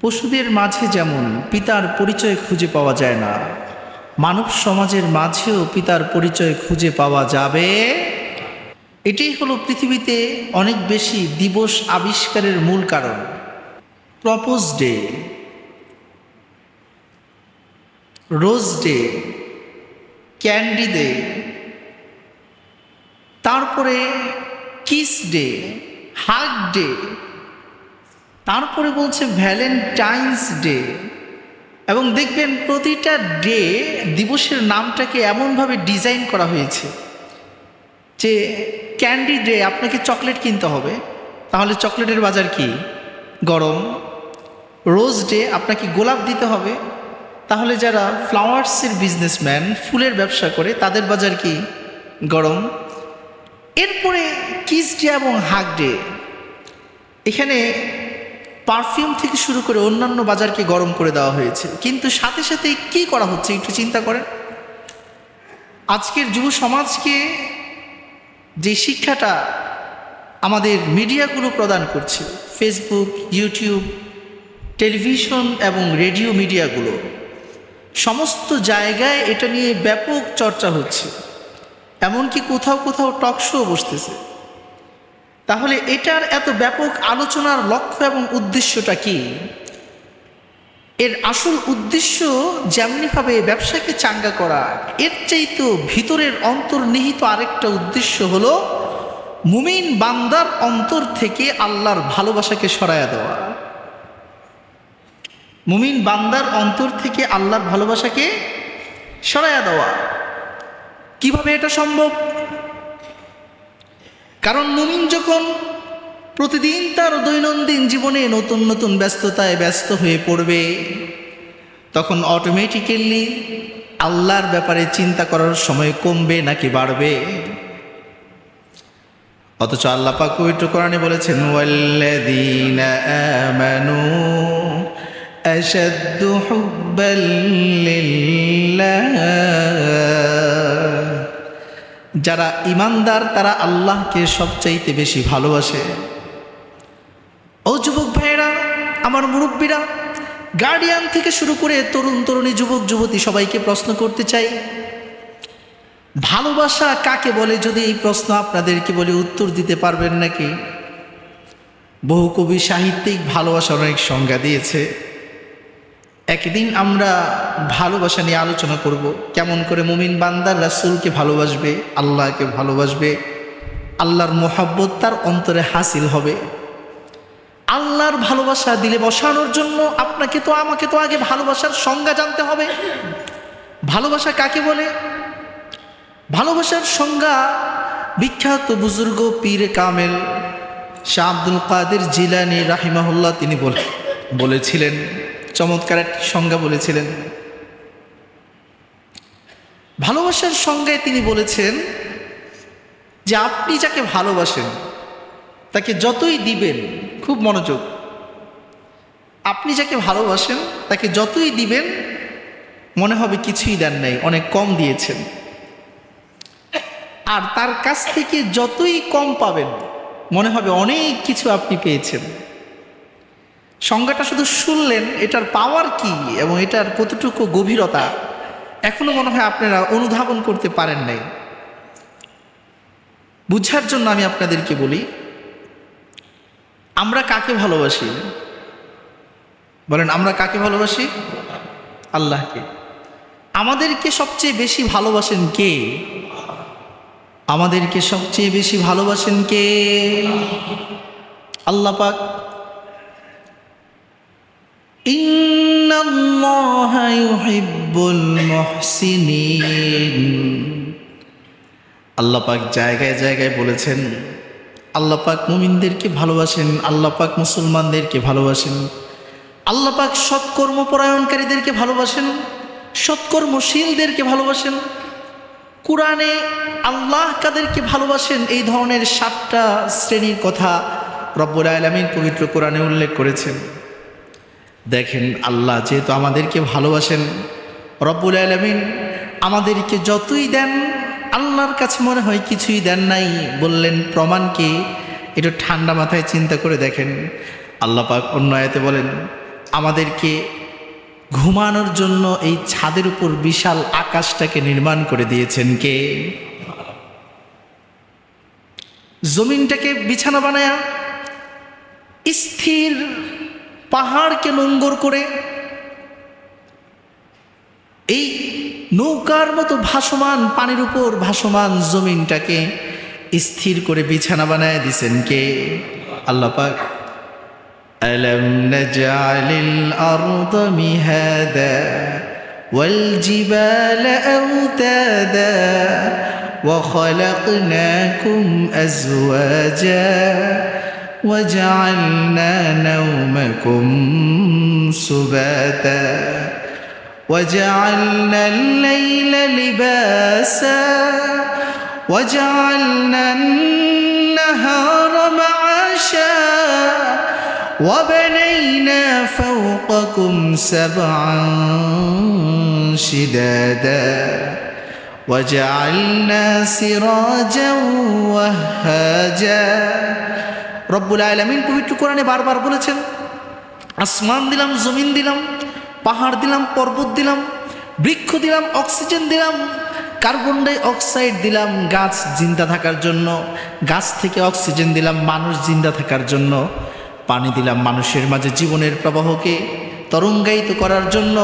পশুদের মাঝে যেমন পিতার পরিচয় খুঁজে পাওয়া যায় না, মানব সমাজের মাঝেও পিতার পরিচয় খুঁজে পাওয়া যাবে। এটাই হলো পৃথিবীতে অনেক বেশি দিবস আবিষ্কারের মূল কারণ। Propose day, rose day, candy day, তারপরে কিস ডে, হাগ ডে, তারপরে বলছে ভ্যালেন্টাইন্স ডে। এবং দেখবেন প্রতিটা ডে দিবসের নামটাকে এমনভাবে ডিজাইন করা হয়েছে যে ক্যান্ডি ডে আপনাকে চকলেট কিনতে হবে, তাহলে চকলেটের বাজার কি? গরম। রোজ ডে আপনাকে গোলাপ দিতে হবে, তাহলে যারা ফ্লাওয়ার্সের বিজনেসম্যান, ফুলের ব্যবসা করে, তাদের বাজার কি? গরম। এরপরে কিস ডে এবং হাগ ডে, এখানে পারফিউম থেকে শুরু করে অন্যান্য বাজারকে গরম করে দেওয়া হয়েছে। কিন্তু সাথে সাথে কি করা হচ্ছে একটু চিন্তা করেন। আজকের যুব সমাজকে যে শিক্ষাটা আমাদের মিডিয়াগুলো প্রদান করছে, ফেসবুক, ইউটিউব, টেলিভিশন এবং রেডিও মিডিয়াগুলো, সমস্ত জায়গায় এটা নিয়ে ব্যাপক চর্চা হচ্ছে, এমনকি কোথাও কোথাও টক শো বসতেছে। তাহলে এটার এত ব্যাপক আলোচনার লক্ষ্য এবং উদ্দেশ্যটা কি? এর আসল উদ্দেশ্য যেমনিভাবে ব্যবসাকে চাঙ্গা করা, এর চাইতেও ভিতরের অন্তর্নিহিত আরেকটা উদ্দেশ্য হলো মুমিন বান্দার অন্তর থেকে আল্লাহর ভালোবাসাকে সরায়া দেওয়া। মুমিন বান্দার অন্তর থেকে আল্লাহর ভালোবাসাকে সরায়া দেওয়া। কিভাবে এটা সম্ভব? কারণ মুমিন যখন প্রতিদিন তার দৈনন্দিন জীবনে নতুন নতুন ব্যস্ততায় ব্যস্ত হয়ে পড়বে, তখন অটোমেটিক্যালি আল্লাহর ব্যাপারে চিন্তা করার সময় কমবে নাকি বাড়বে? অথচ আল্লাহ পাক পবিত্র কোরআনে বলেছেন, ওয়াল্লাযীনা আমানু আশাদ্দু হুব্বাল লিল্লাহ, যারা ঈমানদার তারা আল্লাহকে সবচাইতে বেশি ভালোবাসে। ও যুবক ভাইয়েরা, আমার মুরব্বীরা, গার্ডিয়ান থেকে শুরু করে তরুণ তরুণী, যুবক যুবতী, সবাইকে প্রশ্ন করতে চাই, ভালোবাসা কাকে বলে? যদি এই প্রশ্ন আপনাদেরকে বলে, উত্তর দিতে পারবেন নাকি? বহু কবি সাহিত্যিক ভালোবাসার অনেক সংজ্ঞা দিয়েছে। একদিন আমরা ভালোবাসা নিয়ে আলোচনা করব, কেমন করে মুমিন বান্দার রাসূলকে ভালোবাসবে, আল্লাহকে ভালোবাসবে, আল্লাহর মোহাব্বত তার অন্তরে হাসিল হবে। আল্লাহর ভালোবাসা দিলে বসানোর জন্য আপনাকে তো আমাকে তো আগে ভালোবাসার সংজ্ঞা জানতে হবে। ভালোবাসা কাকে বলে? ভালোবাসার সংজ্ঞা বিখ্যাত বুজুর্গ পীর কামেল শাহ আব্দুল কাদের জিলানী রাহিমাহুল্লাহ তিনি বলেছিলেন, চমৎকার একটি সংজ্ঞা বলেছিলেন। ভালোবাসার সংজ্ঞায় তিনি বলেছেন যে আপনি যাকে ভালোবাসেন তাকে যতই দিবেন, খুব মনোযোগ, আপনি যাকে ভালোবাসেন তাকে যতই দিবেন মনে হবে কিছুই দেন নাই, অনেক কম দিয়েছেন। আর তার কাছ থেকে যতই কম পাবেন মনে হবে অনেক কিছু আপনি পেয়েছেন। সংজ্ঞাটা শুধু শুনলেন, এটার পাওয়ার কি এবং এটার কতটুকু গভীরতা এখনো মনে হয় আপনারা অনুধাবন করতে পারেন নাই। বুঝার জন্য আমি আপনাদেরকে বলি, আমরা কাকে ভালোবাসি? বলেন, আমরা কাকে ভালোবাসি? আল্লাহকে। আমাদেরকে সবচেয়ে বেশি ভালোবাসেন কে? আমাদেরকে সবচেয়ে বেশি ভালোবাসেন কে? আল্লাহ পাক। ইন্নাল্লাহা ইউহিব্বুল মুহসিনিন, আল্লাহ পাক জায়গায় জায়গায় বলেছেন। আল্লাহ পাক মুমিনদেরকে ভালোবাসেন, আল্লাহ পাক মুসলমানদেরকে ভালোবাসেন, আল্লাহ পাক সৎকর্মপরায়ণকারীদেরকে ভালোবাসেন, সৎকর্মশীলদেরকে ভালোবাসেন। কুরআনে আল্লাহ কাদেরকে ভালোবাসেন এই ধরনের 7টা শ্রেণীর কথা রব্বুল আলামিন পবিত্র কোরআনে উল্লেখ করেছেন। দেখেন, আল্লাহ যেহেতু আমাদেরকে ভালোবাসেন, রব্বুল আলামিন আমাদেরকে যতই দেন আল্লাহর কাছে মনে হয় কিছুই দেন নাই। বললেন প্রমাণ কি? একটু ঠান্ডা মাথায় চিন্তা করে দেখেন। আল্লাহ পাক অন্য আয়াতে বলেন, আমাদেরকে ঘুমানোর জন্য এই ছাদের উপর বিশাল আকাশটাকে নির্মাণ করে দিয়েছেন কে? জমিনটাকে বিছানা বানায়া স্থির পাহাড়কে নোঙ্গর করে এই নৌকার মতো ভাসমান, পানির উপর ভাসমান জমিনটাকে স্থির করে বিছানা বানায় দিছেন কে? আল্লাহ পাক। আলাম নাজআলিল আরদা মিহাদা ওয়াল জিবালা আওতাদা ওয়া খালাকনাকুম আজওয়াজা ওয়া জাআলনা নাওমাকুম সুবাতা وجعلنا الليل لباسا وجعلنا النهار معاشا وبنينا فوقكم سبعا شدادا وجعلنا سراجا وهاجا রব্বুল আলামিন পবিত্র কোরআনে বারবার বলেছেন, আসমান দিলাম, জমিন দিলাম, পাহাড় দিলাম, পর্বত দিলাম, বৃক্ষ দিলাম, অক্সিজেন দিলাম, কার্বন ডাই অক্সাইড দিলাম গাছ জিন্দা থাকার জন্য, গাছ থেকে অক্সিজেন দিলাম মানুষ জিন্দা থাকার জন্য, পানি দিলাম মানুষের মাঝে জীবনের প্রবাহকে তরঙ্গায়িত করার জন্য।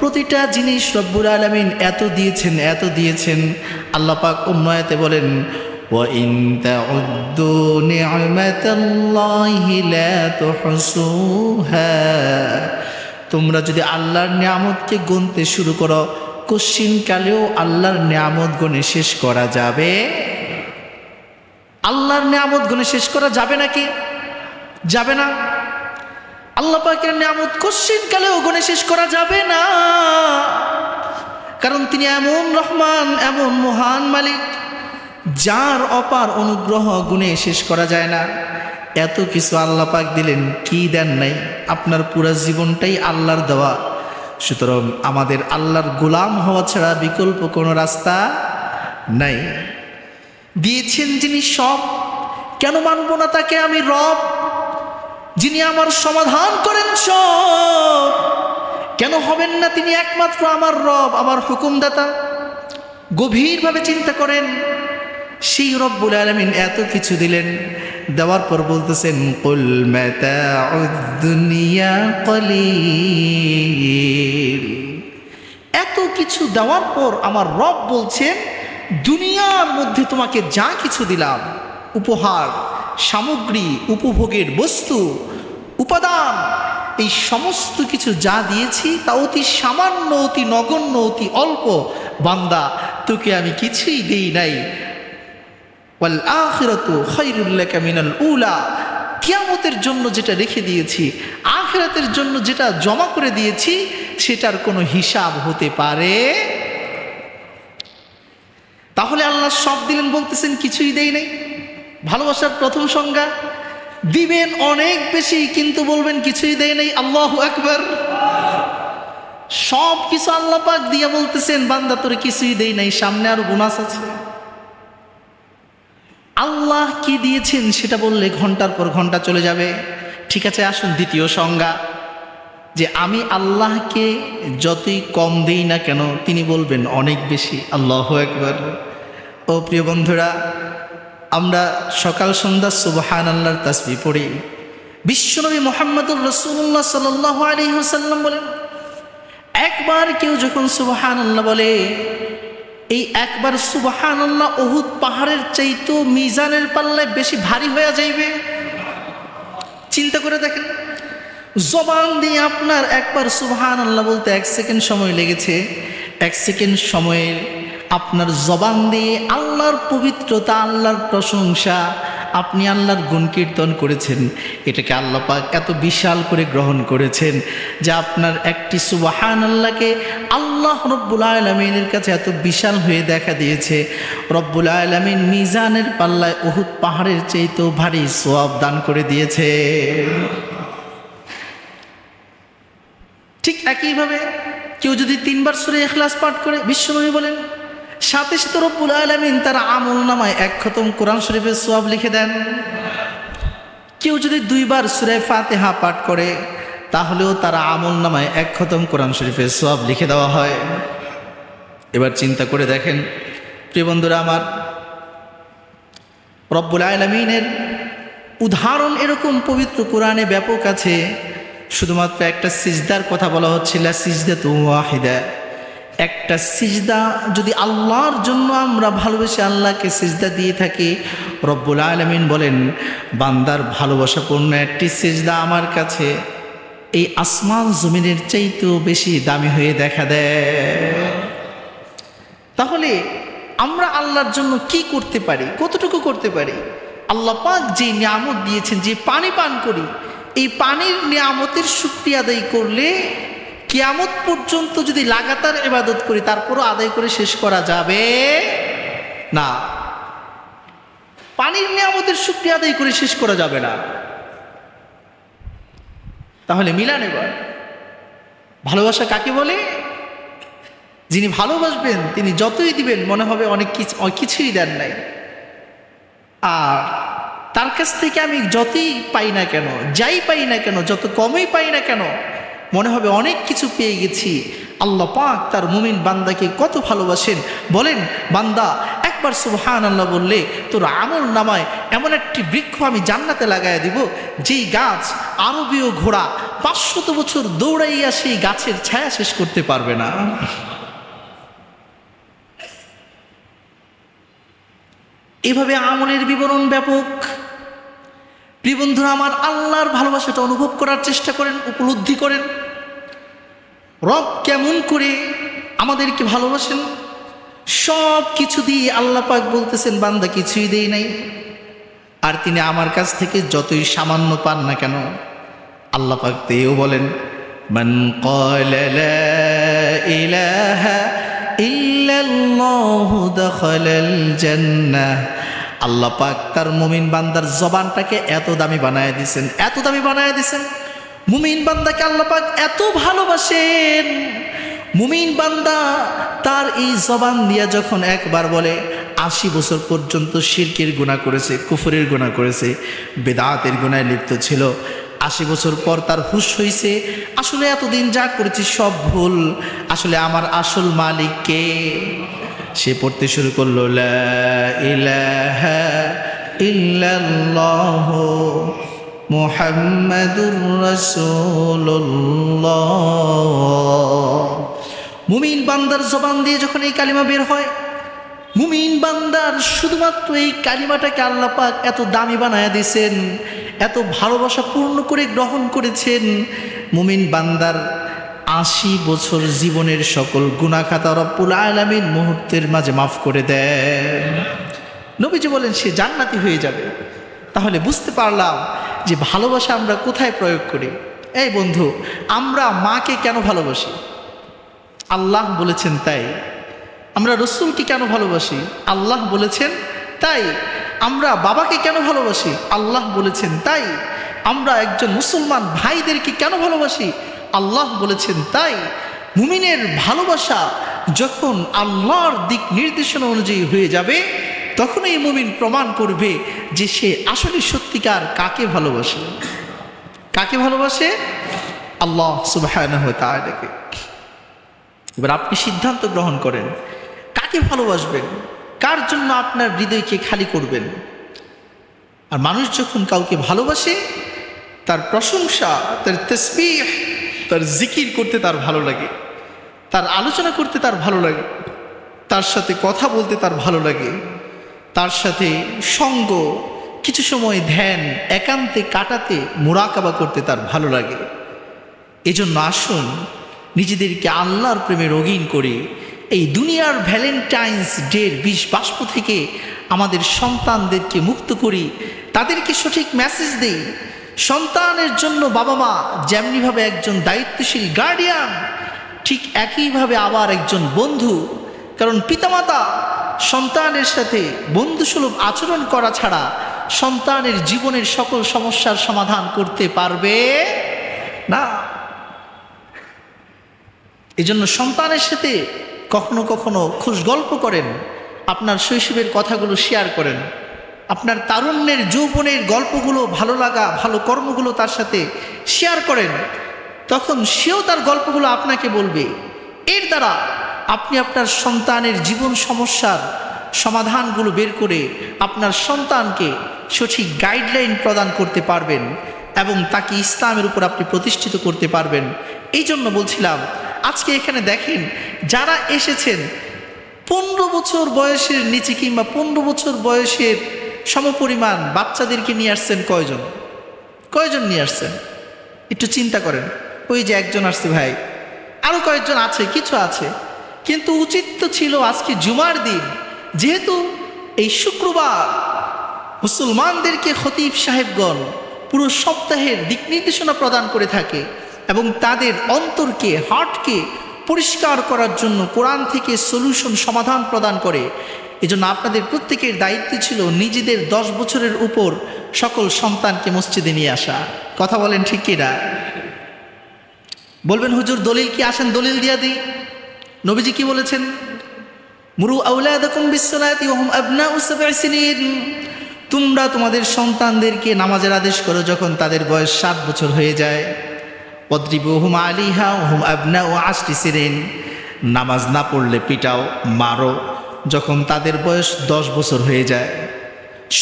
প্রতিটা জিনিস রব্বুল আলামিন এত দিয়েছেন, এত দিয়েছেন। আল্লাহ পাক অন্য আয়াতে বলেন, وَإِن تَعُدُّوا نِعْمَةَ اللَّهِ لَا تُحْصُوهَا। তোমরা যদি আল্লাহর নিয়ামতকে গুনতে শুরু করো, কশ্চিনকালেও আল্লাহর নিয়ামত গুনে শেষ করা যাবে? আল্লাহর নিয়ামত গুনে শেষ করা যাবে নাকি? যাবে না। আল্লাহ পাকের নিয়ামত কশ্চিনকালেও গুনে শেষ করা যাবে না, কারণ তিনি এমন রহমান, এমন মহান মালিক, যার অপার অনুগ্রহ গুনে শেষ করা যায় না। এত কিছু আল্লাহ পাক দিলেন, কি দেন নাই? আপনার পুরা জীবনটাই আল্লাহর দেওয়া। সুতরাং আমাদের আল্লাহর গোলাম হওয়া ছাড়া বিকল্প কোনো রাস্তা নাই। দিয়েছেন যিনি সব, কেন মানব না তাকে আমি রব? যিনি আমার সমাধান করেন সব, কেন হবেন না তিনি একমাত্র আমার রব, আমার হুকুমদাতা? গভীরভাবে চিন্তা করেন, সেই রব্বুল আলামিন এত কিছু দিলেন, দেওয়ার পর বলতেছেন, কুল মাতাউদ দুনিয়া কলিল। এত কিছু দেওয়ার পর আমার রব বলছেন, দুনিয়ার মধ্যে তোমাকে যা কিছু দিলাম, উপহার, সামগ্রী, উপভোগের বস্তু, উপাদান, এই সমস্ত কিছু যা দিয়েছি তা অতি সামান্য, অতি নগণ্য, অতি অল্প। বান্দা, তোকে আমি কিছুই দেই নাই। ওয়াল আখিরাতু খায়রুল লাকা মিনাল উলা। কিয়ামতের জন্য যেটা রেখে দিয়েছি, আখিরাতের জন্য যেটা জমা করে দিয়েছি, সেটার কোনো হিসাব হতে পারে? তাহলে আল্লাহ সব দিলেন বলতেছেন কিছুই দেই নাই। ভালোবাসার প্রথম সংজ্ঞা, দিবেন অনেক বেশি কিন্তু বলবেন কিছুই দেই নাই। আল্লাহু আকবার। সব কিছু আল্লাহ পাক দিয়া বলতেছেন, বান্দা তোরে কিছুই দেই নাই, সামনে আরো বোনাস আছে। আল্লাহ কি দিয়েছেন সেটা বললে ঘন্টার পর ঘন্টা চলে যাবে। ঠিক আছে, আসুন দ্বিতীয় সংজ্ঞা, যে আমি আল্লাহকে যতই কম দেই না কেন তিনি বলবেন অনেক বেশি। আল্লাহু আকবার। ও প্রিয় বন্ধুরা, আমরা সকাল সন্ধ্যা সুবহানাল্লাহর তাসবিহ পড়ি। বিশ্বনবী মুহাম্মদুর রাসূলুল্লাহ সাল্লাল্লাহু আলাইহি ওয়াসাল্লাম বলেন, একবার কেউ যখন সুবহানাল্লাহ বলে, এই একবার সুবহানাল্লাহ উহুদ পাহাড়ের চাইতো মিজানের পাল্লায় বেশি ভারী হয়ে যাইবে। চিন্তা করে দেখেন, জবান দিয়ে আপনার একবার সুবহানাল্লাহ বলতে 1 সেকেন্ড সময় লেগেছে। 1 সেকেন্ড সময়ে আপনার জবান দিয়ে আল্লাহর পবিত্রতা, আল্লাহর প্রশংসা, আপনি আল্লাহর গুণ কীর্তন করেছেন। এটাকে আল্লাহ পাক এত বিশাল করে গ্রহণ করেছেন যে আপনার একটি সুবহানাল্লাহকে আল্লাহ রব্বুল আলামিনের কাছে এত বিশাল হয়ে দেখা দিয়েছে। রব্বুল আলামিন মিজানের পাল্লায় উহুদ পাহাড়ের চাইতেও ভারী সওয়াব দান করে দিয়েছে। ঠিক একইভাবে কেউ যদি 3 বার সূরা ইখলাস পাঠ করে, বিশ্বনবী বলেন, সাথে সাথে রব্বুল আলামিন তার আমল নামায় 1 খতম কোরআন শরীফের সওয়াব লিখে দেন। কেউ যদি 2 বার সূরা ফাতিহা পাঠ করে, তাহলেও তার আমল নামায় 1 খতম কোরআন শরীফের সওয়াব লিখে দেওয়া হয়। এবার চিন্তা করে দেখেন প্রিয় বন্ধুরা আমার, রব্বুল আলামিনের উদাহরণ এরকম পবিত্র কোরআনে ব্যাপক আছে। শুধুমাত্র একটা সিজদার কথা বলা হচ্ছে, লা সিজদাতু ওয়াহিদা, একটা সিজদা যদি আল্লাহর জন্য আমরা ভালোবেসে আল্লাহকে সিজদা দিয়ে থাকি, রব্বুল আলামিন বলেন বান্দার ভালোবাসাপূর্ণ একটি সিজদা আমার কাছে এই আসমান জমিনের চাইতেও বেশি দামি হয়ে দেখা দেয়। তাহলে আমরা আল্লাহর জন্য কি করতে পারি, কতটুকু করতে পারি? আল্লাহ পাক যে নিয়ামত দিয়েছেন, যে পানি পান করি, এই পানির নিয়ামতের শুকরিয়া আদায় করলে কিয়ামত পর্যন্ত যদি লাগাতার ইবাদত করি তারপরও আদায় করে শেষ করা যাবে না। পানির নিয়ামতের শুকরিয়া আদায় করে শেষ করা যাবে না। তাহলে মিলান এবার, ভালোবাসা কাকে বলে? যিনি ভালোবাসবেন তিনি যতই দিবেন মনে হবে অনেক কিছুই দেন নাই, আর তার কাছ থেকে আমি যতই পাই না কেন, যাই পাই না কেন, যত কমই পাই না কেন, মনে হবে অনেক কিছু পেয়ে গেছি। আল্লাহ পাক তার মুমিন বান্দাকে কত ভালোবাসেন। বলেন বান্দা একবার সুবহানাল্লাহ বললে তোর আমল নামায় এমন একটি বৃক্ষ আমি জান্নাতে লাগাইয়া দিব, যেই গাছ আরবীয় ঘোড়া 500 বছর দৌড়াইয়া সেই গাছের ছায়া শেষ করতে পারবে না। এভাবে আমলের বিবরণ ব্যাপক। প্রিয় বন্ধুরা আমার, আল্লাহর ভালোবাসাটা অনুভব করার চেষ্টা করেন, উপলব্ধি করেন রব কেমন করে আমাদেরকে ভালোবাসেন। সব কিছু দিয়ে আল্লাহ পাক বলতেছেন বান্দা কিছুই দেই নাই, আর তিনি আমার কাছ থেকে যতই সামান্য পান না কেন আল্লাহ পাক তেও বলেন মান ক্বালা লা ইলাহা ইল্লাল্লাহু দাখালাল জান্নাহ। আল্লাহ পাক তার মুমিন বান্দার জবানটাকে এত দামি বানায় দিয়েছেন, এত দামি বানায় দিয়েছেন। মুমিন বান্দাকে আল্লাহ পাক এত ভালোবাসেন, মুমিন বান্দা তার এই জবান দিয়া যখন একবার বলে 80 বছর পর্যন্ত শিরকের গুনাহ করেছে, কুফরের গুনাহ করেছে, বেদাতের গুনায় লিপ্ত ছিল, 80 বছর পর তার হুঁশ হইছে, আসলে এতদিন যা করেছি সব ভুল, আসলে আমার আসল মালিক কে? সে পড়তে শুরু করলো লা ইলাহা ইল্লাল্লাহু মুহাম্মাদুর রাসূলুল্লাহ। মুমিন বান্দার জবান দিয়ে যখন এই কালিমা বের হয়, মুমিন বান্দার শুধুমাত্র এই কালিমাটাকে আল্লাহ পাক এত দামি বানায়া দিয়েছেন, এত ভালোবাসা পূর্ণ করে গ্রহণ করেছেন। মুমিন বান্দার 80 বছর জীবনের সকল গুনাহ খাতা রব্বুল আলামিন মুহূর্তের মাঝে মাফ করে দেন। নবীজি বলেন সে জান্নাতি হয়ে যাবে। তাহলে বুঝতে পারলাম যে ভালোবাসা আমরা কোথায় প্রয়োগ করি। এই বন্ধু, আমরা মাকে কেন ভালোবাসি? আল্লাহ বলেছেন তাই। আমরা রসুলকে কেন ভালোবাসি? আল্লাহ বলেছেন তাই। আমরা বাবাকে কেন ভালোবাসি? আল্লাহ বলেছেন তাই। আমরা একজন মুসলমান ভাইদেরকে কেন ভালোবাসি? আল্লাহ বলেছেন তাই। মুমিনের ভালোবাসা যখন আল্লাহর দিক নির্দেশনা অনুযায়ী হয়ে যাবে, তখন এই মুমিন প্রমাণ করবে যে সে আসলে সত্যিকার কাকে ভালোবাসে। কাকে ভালোবাসে? আল্লাহ সুবহানাহু ওয়া তাআলাকে। এবার আপনি সিদ্ধান্ত গ্রহণ করেন কাকে ভালোবাসবেন, কার জন্য আপনার হৃদয়কে খালি করবেন। আর মানুষ যখন কাউকে ভালোবাসে, তার প্রশংসা, তার তাসবিহ, তার জিকির করতে তার ভালো লাগে, তার আলোচনা করতে তার ভালো লাগে, তার সাথে কথা বলতে তার ভালো লাগে, তার সাথে সঙ্গ, কিছু সময় ধ্যান একান্তে কাটাতে, মুরাকাবা করতে তার ভালো লাগে। এজন্য আসুন নিজেদেরকে আল্লাহর প্রেমে রঙিন করি। এই দুনিয়ার ভ্যালেন্টাইন্স ডের বিষ বাষ্প থেকে আমাদের সন্তানদেরকে মুক্ত করি, তাদেরকে সঠিক মেসেজ দেই। সন্তানের জন্য বাবা মা যেমনিভাবে একজন দায়িত্বশীল গার্ডিয়ান, ঠিক একইভাবে আবার একজন বন্ধু। কারণ পিতামাতা সন্তানের সাথে বন্ধুসুলভ আচরণ করা ছাড়া সন্তানের জীবনের সকল সমস্যার সমাধান করতে পারবে না। এজন্য সন্তানের সাথে কখনো কখনো খুশ গল্প করেন, আপনার শৈশবের কথাগুলো শেয়ার করেন, আপনার তারুণ্যের যৌবনের গল্পগুলো, ভালো লাগা, ভালো কর্মগুলো তার সাথে শেয়ার করেন। তখন সেও তার গল্পগুলো আপনাকে বলবে। এর দ্বারা আপনি আপনার সন্তানের জীবন সমস্যার সমাধানগুলো বের করে আপনার সন্তানকে সঠিক গাইডলাইন প্রদান করতে পারবেন এবং তাকে ইসলামের উপর আপনি প্রতিষ্ঠিত করতে পারবেন। এই জন্য বলছিলাম, আজকে এখানে দেখেন যারা এসেছেন 15 বছর বয়সের নিচে কিংবা 15 বছর বয়সের সমপরিমাণ বাচ্চাদেরকে নিয়ে আসছেন কয়জন নিয়ে আসছেন? একটু চিন্তা করেন। ওই যে একজন আসছে ভাই, আরো কয়েকজন আছে, কিছু আছে। কিন্তু উচিত তো ছিল আজকে জুমার দিন, যেহেতু এই শুক্রবার মুসলমানদেরকে খতিব সাহেবগণ পুরো সপ্তাহের দিক নির্দেশনা প্রদান করে থাকে এবং তাদের অন্তরকে, হার্টকে পরিষ্কার করার জন্য কোরআন থেকে সলিউশন, সমাধান প্রদান করে। এজন্য আপনাদের প্রত্যেকের দায়িত্ব ছিল নিজেদের 10 বছরের উপর সকল সন্তানকে মসজিদে নিয়ে আসা। কথা বলেন ঠিক কিনা? বলবেন হুজুর দলিল কি? আসেন দলিল দিয়া দিই। নবীজি কি বলেছেন? মুরু আওলাদাকুম বিসসালাতি ওয়া হুম আবনাউ 7 সিনিন। তোমরা তোমাদের সন্তানদেরকে নামাজের আদেশ করো যখন তাদের বয়স 7 বছর হয়ে যায়। ওয়াদরিবুহুম আলাইহা ওয়া হুম আবনাউ 10 সিনিন। নামাজ না পড়লে পিটাও, মারো যখন তাদের বয়স 10 বছর হয়ে যায়।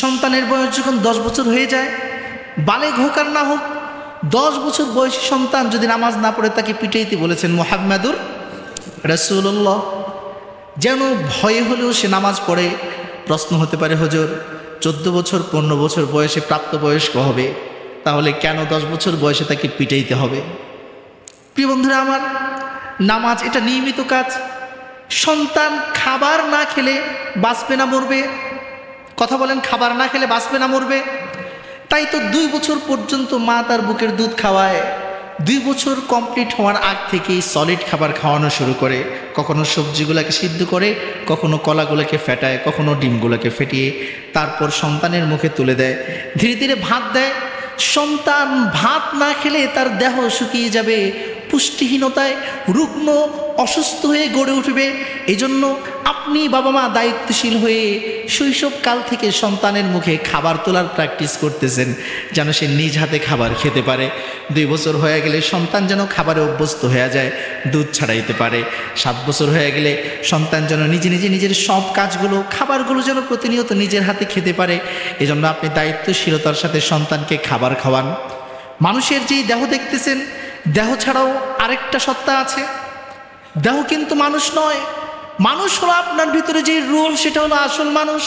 সন্তানের বয়স যখন 10 বছর হয়ে যায়, বালেগ হোক আর না হোক, 10 বছর বয়সী সন্তান যদি নামাজ না পড়ে তাকে পিটাইতে বলেছেন মুহাম্মাদুর রাসূলুল্লাহ। যেন ভয়ে হলেও সে নামাজ পড়ে। প্রশ্ন হতে পারে হুজুর 14 বছর 15 বছর বয়সে প্রাপ্তবয়স্ক হবে, তাহলে কেন 10 বছর বয়সে তাকে পিটাইতে হবে? প্রিয় বন্ধুরা আমার, নামাজ এটা নিয়মিত কাজ। সন্তান খাবার না খেলে বাঁচবে না মরবে? কথা বলেন, খাবার না খেলে বাঁচবে না মরবে? তাই তো 2 বছর পর্যন্ত মা তার বুকের দুধ খাওয়ায়। 2 বছর কমপ্লিট হওয়ার আগ থেকেই সলিড খাবার খাওয়ানো শুরু করে। কখনো সবজিগুলোকে সিদ্ধ করে, কখনো কলাগুলোকে ফেটায়, কখনো ডিমগুলোকে ফেটিয়ে তারপর সন্তানের মুখে তুলে দেয়। ধীরে ধীরে ভাত দেয়। সন্তান ভাত না খেলে তার দেহ শুকিয়ে যাবে, পুষ্টিহীনতায় রুগ্ন অসুস্থ হয়ে গড়ে উঠবে। এই জন্য আপনি বাবা মা দায়িত্বশীল হয়ে শৈশবকাল থেকে সন্তানের মুখে খাবার তোলার প্র্যাকটিস করতেছেন, যেন সে নিজ হাতে খাবার খেতে পারে। 2 বছর হয়ে গেলে সন্তান যেন খাবারে অভ্যস্ত হয়ে যায়, দুধ ছাড়াইতে পারে। 7 বছর হয়ে গেলে সন্তান যেন নিজে নিজে নিজের সব কাজগুলো, খাবারগুলো যেন প্রতিনিয়ত নিজের হাতে খেতে পারে। এজন্য আপনি দায়িত্বশীলতার সাথে সন্তানকে খাবার খাওয়ান। মানুষের যেই দেহ দেখতেছেন, দেহ ছাড়াও আরেকটা সত্তা আছে। দেহ কিন্তু মানুষ নয়। মানুষ হলো আপনার ভিতরে যে রূহ, সেটা হলো আসল মানুষ।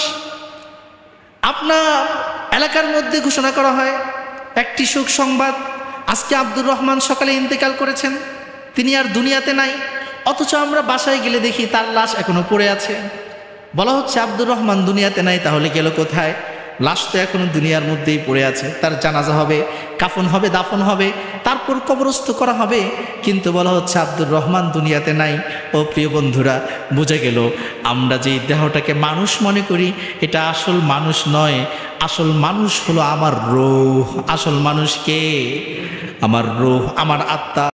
আপনার এলাকার মধ্যে ঘোষণা করা হয় একটি শোক সংবাদ, আজকে আব্দুর রহমান সকালে ইন্তেকাল করেছেন, তিনি আর দুনিয়াতে নাই। অথচ আমরা বাসায় গেলে দেখি তার লাশ এখনো পড়ে আছে। বলা হচ্ছে আব্দুর রহমান দুনিয়াতে নাই, তাহলে গেল কোথায়? লাশ তো এখনো দুনিয়ার মধ্যেই পড়ে আছে। তার জানাজা হবে, কাফন হবে, দাফন হবে, তারপর কবরস্থ করা হবে, কিন্তু বলা হচ্ছে আব্দুর রহমান দুনিয়াতে নাই। ও প্রিয় বন্ধুরা, বুঝে গেল আমরা যেই দেহটাকে মানুষ মনে করি এটা আসল মানুষ নয়। আসল মানুষ হলো আমার রূহ। আসল মানুষ কে? আমার রূহ, আমার আত্মা।